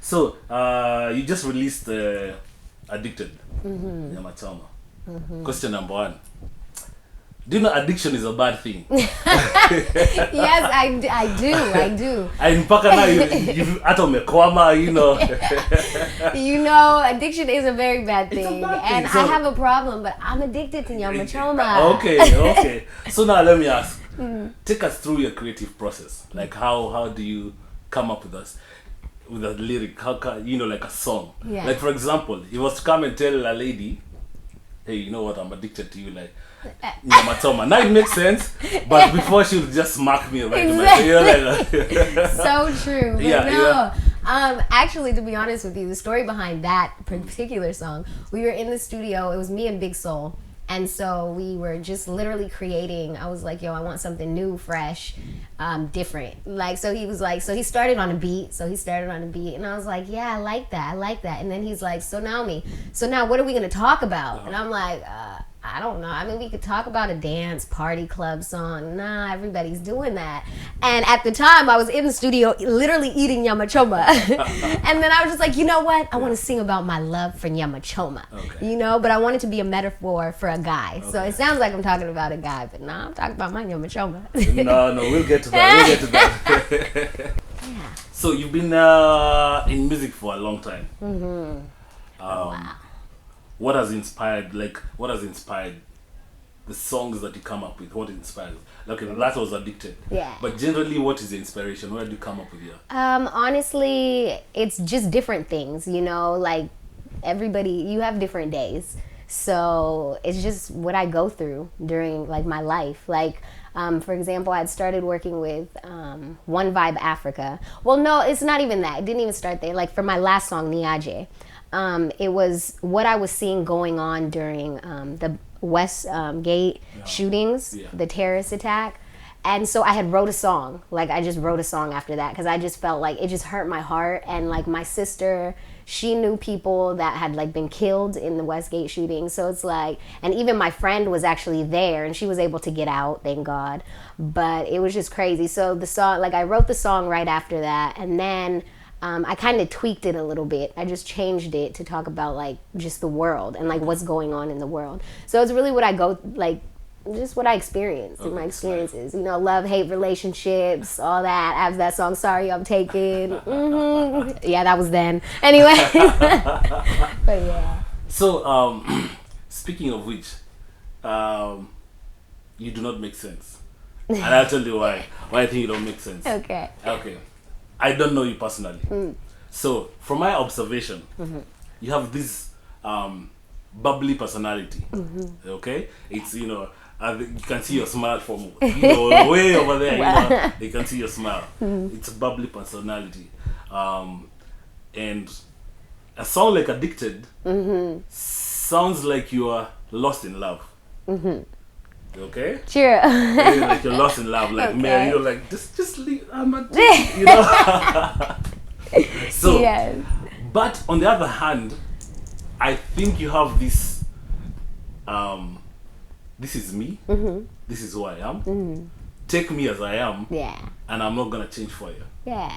So, you just released Addicted, Nyama Choma. Question number one. Do you know addiction is a bad thing? Yes, I do. And mpaka na hata umekwama, you know. You know, addiction is a very bad It's a thing. bad And thing, so- I have a problem, but I'm addicted to nyama choma. Okay. So now let me ask. Take us through your creative process. Like how do you come up with a lyric? How like a song? Yeah. Like for example, he was to come and tell a lady, hey, you know what, I'm addicted to you, like nyama choma. Now it makes sense, but before she would just smack me right in my face. You know, like, So true. But Yeah, no. Actually, to be honest with you, the story behind that particular song, we were in the studio. It was me and Big Soul. And so we were just literally creating. I was like, yo, I want something new, fresh, different. Like, so he was like, so he started on a beat. And I was like, yeah, I like that. And then he's like, so Naomi, so now what are we going to talk about? And I'm like, I don't know. I mean, we could talk about a dance party club song. Nah, everybody's doing that. And at the time, I was in the studio literally eating nyama choma. And then I was just like, you know what? I want to sing about my love for nyama choma. Okay. You know, but I want it to be a metaphor for a guy. So it sounds like I'm talking about a guy, but nah, I'm talking about my nyama choma. No, we'll get to that. Yeah. So you've been in music for a long time. Wow. What has inspired the songs that you come up with? What inspires? Like that was Addicted. Yeah. But generally, what is the inspiration? Where do you come up with your? Honestly, it's just different things, you know, like everybody, you have different days. So it's just what I go through during like my life. Like, for example, I had started working with One Vibe Africa. Well, no, it's not even that. It didn't even start there. Like for my last song, Niaje. It was what I was seeing going on during the West Gate shootings, the terrorist attack. And so I had wrote a song. Like I just wrote a song after that because I just felt like it just hurt my heart. And like my sister, she knew people that had like been killed in the Westgate shooting. So it's like, and even my friend was actually there and she was able to get out, thank God. But it was just crazy. So the song, like I wrote the song right after that. And then I kind of tweaked it a little bit. I just changed it to talk about like just the world and like what's going on in the world. So it's really what I go like, just what I experienced in my experiences. You know, love, hate, relationships, all that. I have that song, Sorry I'm Taken. Yeah, that was then. Anyway. But yeah. So, speaking of which, you do not make sense. And I'll tell you why. Why I think you don't make sense. Okay. I don't know you personally. So, from my observation, you have this bubbly personality. Okay? It's, you know, you can see your smile from, you know, way over there. Wow. You know, you can see your smile. It's a bubbly personality. And a song like Addicted sounds like you are lost in love. Okay? Sure. Like you're lost in love. Like, Okay. man, you're like, just leave. I'm addicted, you know? So, Yes. but on the other hand, I think you have this, this is me, this is who I am, take me as I am, Yeah. and I'm not gonna change for you. Yeah.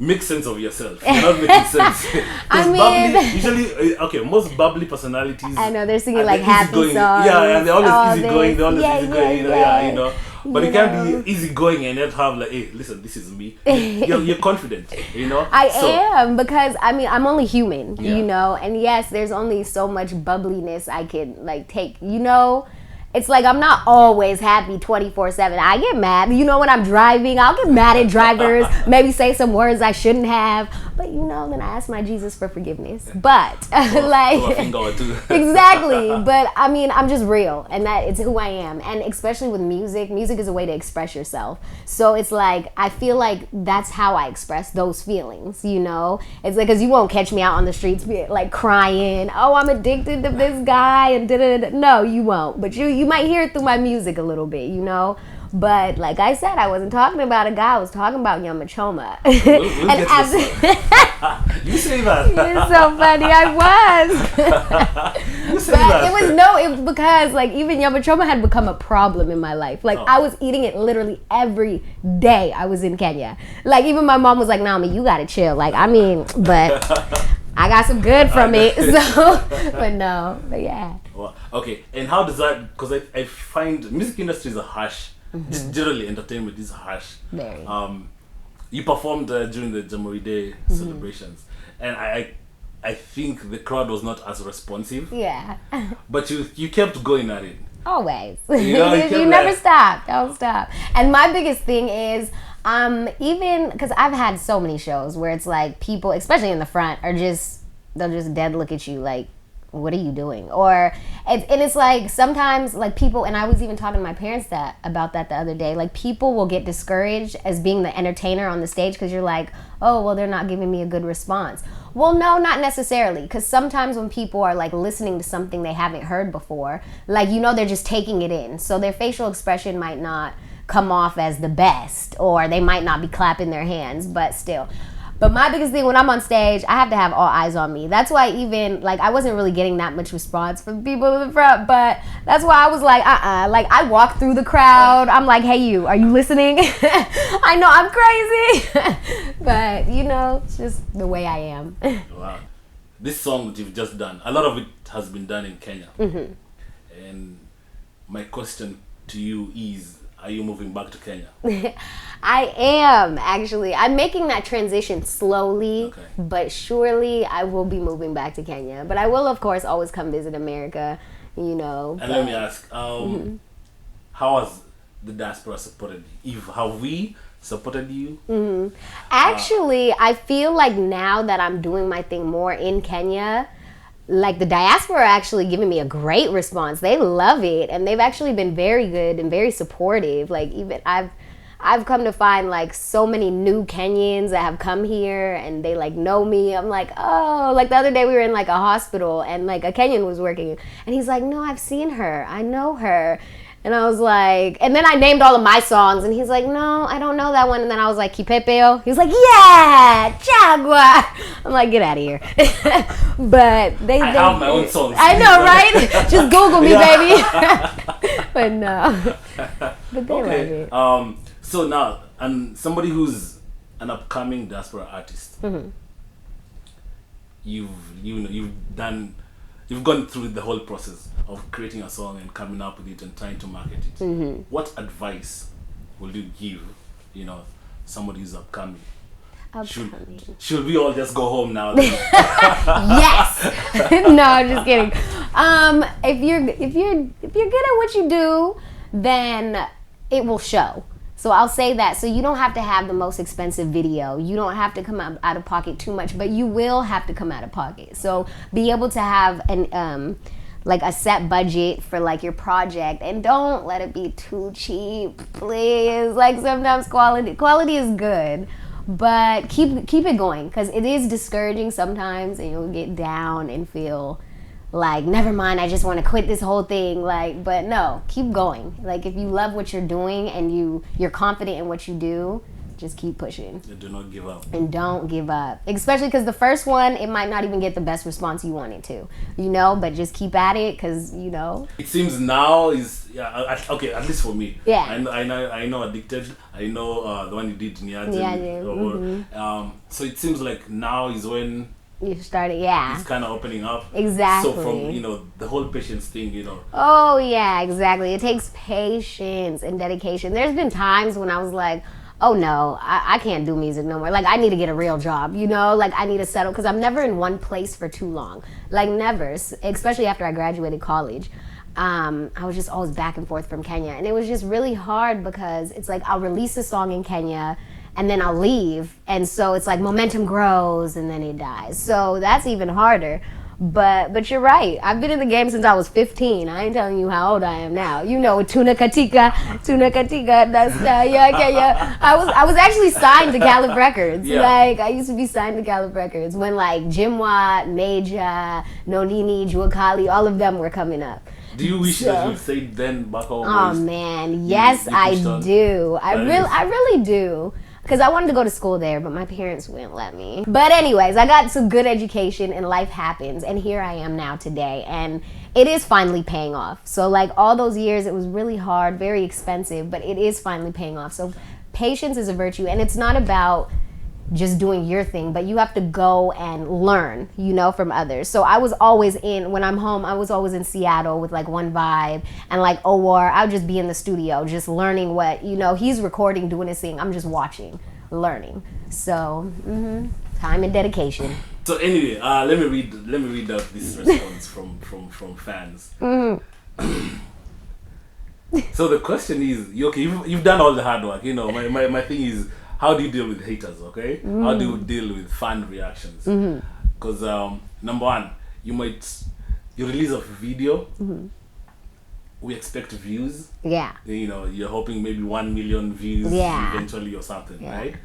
Make sense of yourself. You're not making sense. I 'Cause mean- bubbly, usually, most bubbly personalities. I know they're singing are like the happy easygoing- songs. Yeah, and they're always all easygoing. this. They're always Yeah, easygoing. You know, yeah. you know. But You you can't know. be easygoing and yet have like, hey, listen, this is me. You're confident. You know. I So, am, because I mean I'm only human, Yeah. you know, and yes, there's only so much bubbliness I can like take, you know. It's like I'm not always happy 24/7. I get mad, you know, when I'm driving. I'll get mad at drivers, maybe say some words I shouldn't have, but you know, then I ask my Jesus for forgiveness. But like throw a finger or two. exactly, but I mean I'm just real, and that it's who I am. And especially with music is a way to express yourself. So it's like I feel like that's how I express those feelings, you know. It's like, because you won't catch me out on the streets like crying, oh, I'm addicted to this guy and da-da-da. No, you won't, but you might hear it through my music a little bit, you know. But like I said, I wasn't talking about a guy. I was talking about nyama choma. We'll get to this. You say that. You're so funny. I was. You say But that. it was because like even nyama choma had become a problem in my life. Like I was eating it literally every day I was in Kenya. Like even my mom was like, Naomi, you gotta chill. Like I mean, but I got some good from it. So, but yeah. Well, okay, and how does that? Because I find music industry is a harsh. Just generally, entertainment is harsh. Very. You performed during the Jamboree Day celebrations, and I think the crowd was not as responsive. Yeah. But you kept going at it. Always. You know, you never stop. Don't stop. And my biggest thing is, even because I've had so many shows where it's like people, especially in the front, they'll just dead look at you like, what are you doing? Or it's like sometimes like people, and I was even talking to my parents about that the other day, like people will get discouraged as being the entertainer on the stage because you're like, oh well, they're not giving me a good response. Well, no, not necessarily, because sometimes when people are like listening to something they haven't heard before, like they're just taking it in, so their facial expression might not come off as the best, or they might not be clapping their hands, but still. But my biggest thing when I'm on stage, I have to have all eyes on me. That's why even, like, I wasn't really getting that much response from people in the front, but that's why I was like, Like, I walked through the crowd. I'm like, hey, you, are you listening? I know I'm crazy. But, it's just the way I am. Wow. This song that you've just done, a lot of it has been done in Kenya. Mm-hmm. And my question to you is, are you moving back to Kenya? I am, actually. I'm making that transition slowly, but surely I will be moving back to Kenya. But I will, of course, always come visit America, And let me ask, how has the diaspora supported you? Have we supported you? Mm-hmm. Actually, I feel like now that I'm doing my thing more in Kenya, like the diaspora are actually giving me a great response. They love it, and they've actually been very good and very supportive. Like even I've come to find like so many new Kenyans that have come here and they like know me. I'm like, oh, like the other day we were in like a hospital and like a Kenyan was working and he's like, no, I've seen her, I know her. And I was like, and then I named all of my songs and he's like, no, I don't know that one. And then I was like, Kipepeo. He was like, yeah, Chagua. I'm like, get out of here. But they have my own songs. I know, right? Just Google me, baby. But no. But they love it. So now, and somebody who's an upcoming diaspora artist, you've gone through the whole process of creating a song and coming up with it and trying to market it. What advice will you give, somebody who's upcoming? Should we all just go home now? Yes. No, I'm just kidding. If you're good at what you do, then it will show. So I'll say that. So you don't have to have the most expensive video. You don't have to come out of pocket too much, but you will have to come out of pocket. So be able to have an like a set budget for like your project, and don't let it be too cheap, please. Like sometimes quality is good, but keep it going, because it is discouraging sometimes, and you'll get down and feel like, never mind, I just want to quit this whole thing. Like, but no, keep going. Like, if you love what you're doing and you're confident in what you do, just keep pushing. And do not give up. And don't give up. Especially because the first one, it might not even get the best response you want it to. But just keep at it, because, It seems now is, okay, at least for me. Yeah. I know Addicted. I know the one you did, Niaje. So it seems like now is when you started, yeah. It's kind of opening up. Exactly. So from, the whole patience thing, Oh, yeah, exactly. It takes patience and dedication. There's been times when I was like, oh, no, I can't do music no more. Like, I need to get a real job, Like, I need to settle, because I'm never in one place for too long. Like, never, especially after I graduated college. I was just always back and forth from Kenya. And it was just really hard, because it's like I'll release a song in Kenya, and then I'll leave. And so it's like momentum grows and then it dies. So that's even harder. But you're right. I've been in the game since I was 15. I ain't telling you how old I am now. Tuna Katika, that's yeah. I was actually signed to Calif Records. Yeah. Like, I used to be signed to Calif Records when like Jimwa, Major, Nonini, Juakali, all of them were coming up. Do you wish that you said then back home? Oh man, yes, I do. I really do. Because I wanted to go to school there, but my parents wouldn't let me. But anyways, I got some good education and life happens. And here I am now today. And it is finally paying off. So like all those years, it was really hard, very expensive, but it is finally paying off. So patience is a virtue. And it's not about just doing your thing, but you have to go and learn, you know, from others. So I was always when I'm home, I was always in Seattle with like One Vibe and like Owar. I would just be in the studio, just learning what, you know, he's recording, doing his thing. I'm just watching, learning. So, time and dedication. So anyway, let me read out this response from fans. So the question is, you've done all the hard work, you know. My thing is, how do you deal with haters, okay? How do you deal with fan reactions? Because number one, you release a video, we expect views. Yeah. You know, you're hoping maybe 1 million views eventually or something, right?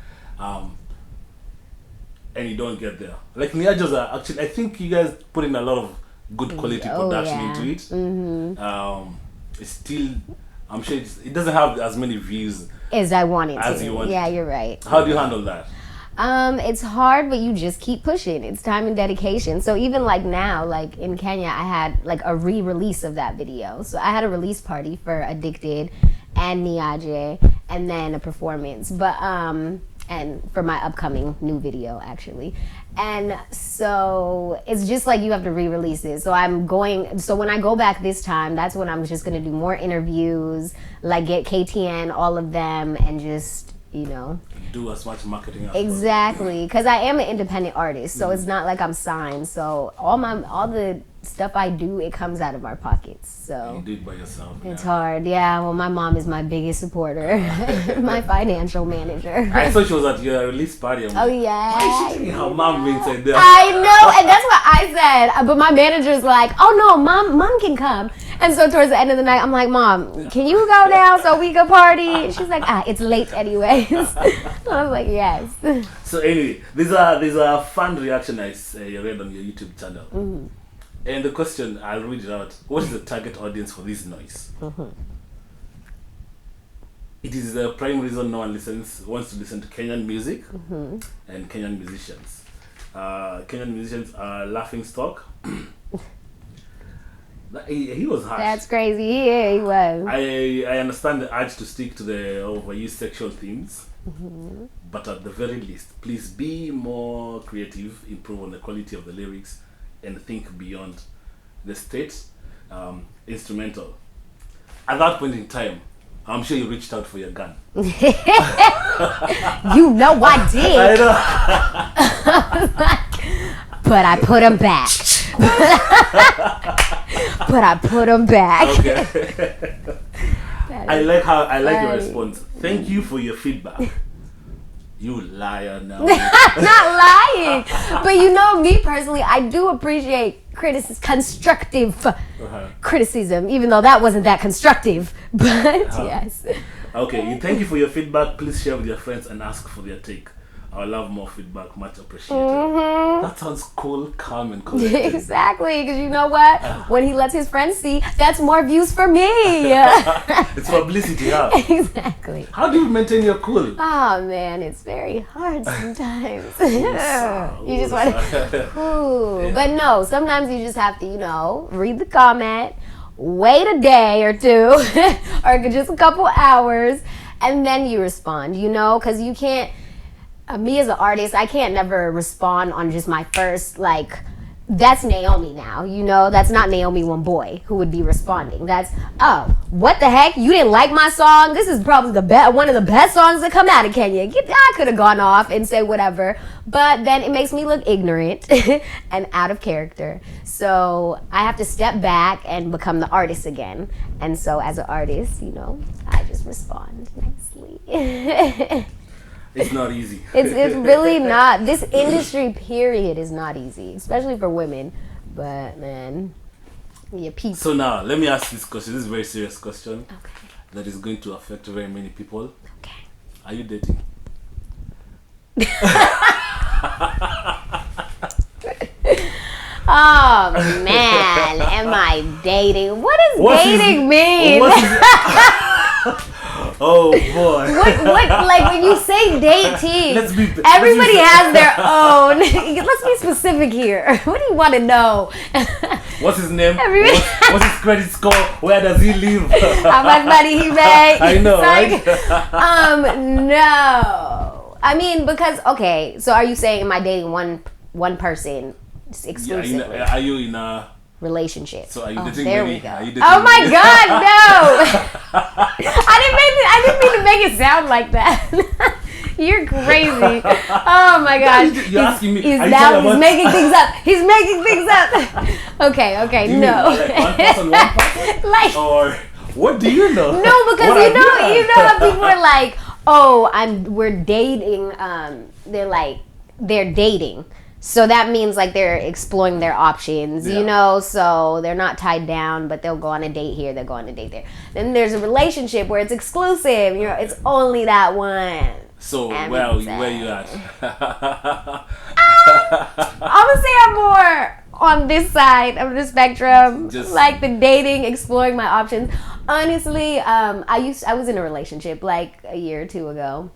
And you don't get there. Like Niajo's actually, I think you guys put in a lot of good quality production into it. It's still, I'm sure it doesn't have as many views as I wanted to. You want. Yeah, you're right. How do you handle that? It's hard, but you just keep pushing. It's time and dedication. So even like now, like in Kenya, I had like a re-release of that video. So I had a release party for Addicted and Niaje, and then a performance. But and for my upcoming new video actually. And so it's just like you have to re-release it. So when I go back this time, that's when I'm just gonna do more interviews, like get KTN, all of them, and just, you know, do as much marketing as exactly, because I am an independent artist, so it's not like I'm signed. So all the stuff I do, it comes out of our pockets. So you do it by yourself. It's hard. Yeah, well, my mom is my biggest supporter, my financial manager. I thought she was at your release party. Oh yeah. Why is she taking her mom inside there? I know, and that's what I said. But my manager's like, "Oh no, mom can come." And so towards the end of the night, I'm like, "Mom, can you go now so we can party?" She's like, "It's late anyways." I was like, "Yes." So anyway, there's a fun reaction I read on your YouTube channel. And the question, I'll read it out. What is the target audience for this noise? It is the prime reason no one wants to listen to Kenyan music and Kenyan musicians. Kenyan musicians are laughing stock. He was harsh. That's crazy. Yeah, he was. I understand the urge to stick to the overused sexual themes, but at the very least, please be more creative, improve on the quality of the lyrics, and think beyond the state instrumental. At that point in time, I'm sure you reached out for your gun. You know I did. I know. But I put him back. Okay. I like your response. Thank you for your feedback. You liar now. Not lying. But you know, me personally, I do appreciate constructive criticism, even though that wasn't that constructive. But yes. Okay, thank you for your feedback. Please share with your friends and ask for their take. I love more feedback, much appreciated. That sounds cool, calm, and collected. Exactly, because you know what? When he lets his friends see, that's more views for me. It's publicity, yeah. Exactly. How do you maintain your cool? Oh man, it's very hard sometimes. You just want to, but no, sometimes you just have to, you know, read the comment, wait a day or two, or just a couple hours, and then you respond, you know, because you can't, me as an artist, I can't never respond on just my first, like, that's Naomi now, you know, that's not Naomi Wamboe who would be responding. That's, oh, what the heck, you didn't like my song? This is probably one of the best songs that come out of Kenya. I could have gone off and said whatever, but then it makes me look ignorant and out of character. So I have to step back and become the artist again. And so as an artist, you know, I just respond nicely. It's not easy. It's really not. This industry, period, is not easy, especially for women. But man, people. So now, let me ask this question. This is a very serious question. Okay. That is going to affect very many people. Okay. Are you dating? Oh man, am I dating? What does dating mean? Oh boy. What like when you say dating? Everybody has their own. Let's be specific here. What do you want to know? What's his name? What's his credit score? Where does he live? How much money he make? I know, like, right? No. I mean, because okay. So are you saying am I dating one person exclusively? Yeah, are you in a relationship? So are you dating there many? we go. Are you dating Oh my many? God, no! I didn't mean to make it sound like that. You're crazy. Oh my gosh. You're asking me. He's making things up. He's making things up. Okay, Do you no. mean, like one person, like, or what do you know? no, because you know how people are like, oh, we're dating. They're dating. So that means like they're exploring their options, you know, so they're not tied down, but they'll go on a date here, they'll go on a date there. Then there's a relationship where it's exclusive, you know, it's only that one. So, where you at? I'm gonna say I'm more on this side of the spectrum, like the dating, exploring my options. Honestly, I was in a relationship like a year or two ago.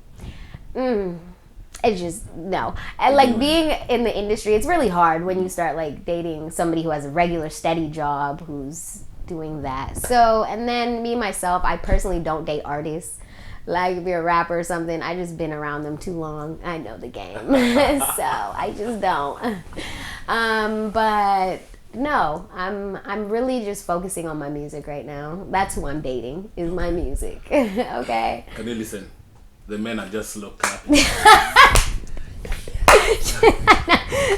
It's just no. And like being in the industry, it's really hard when you start like dating somebody who has a regular steady job who's doing that. So, and then me myself, I personally don't date artists. Like if you're a rapper or something, I just been around them too long. I know the game. So I just don't. But no, I'm really just focusing on my music right now. That's who I'm dating, is my music. Okay. Can you listen? The men are just looked at.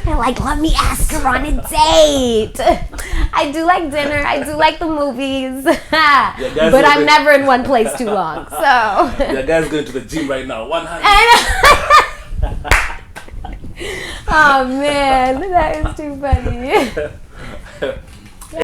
They're like, let me ask her on a date. I do like dinner. I do like the movies. But I'm never in one place too long. So. The guy's going to the gym right now. 1 hand. Oh man, that is too funny.